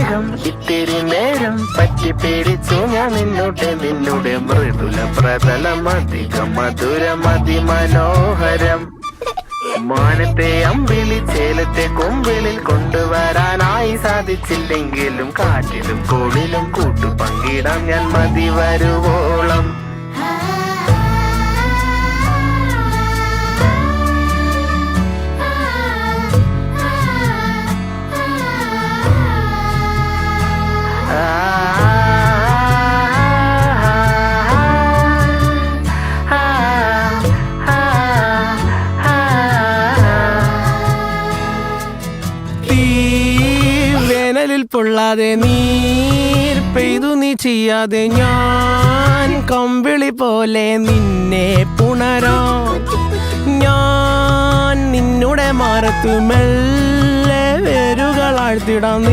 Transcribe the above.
സ്നേഹം ഇത്തിരി നേരം പറ്റി പേടിച്ചു ഞാൻ നിന്നുടെ മൃദുല പ്രതലം അധികം മധുരം അതിമനോഹരം. മാനത്തെ അമ്പിളി ചേലത്തെ കൊമ്പിളിൽ കൊണ്ടുവരാനായി സാധിച്ചില്ലെങ്കിലും കാറ്റിലും കോളിലും കൂട്ടു പങ്കിടാം ഞാൻ മതി വരുവോളം. വേനലിൽ പൊള്ളാതെ നീർ പെയ്തു നീ ചെയ്യാതെ ഞാൻ കമ്പിളി പോലെ നിന്നെ പുണരാം. ഞാൻ നിന്നുടെ മാറത്തു മെല്ലെ വേരുകൾ ആഴ്ത്തിടാം.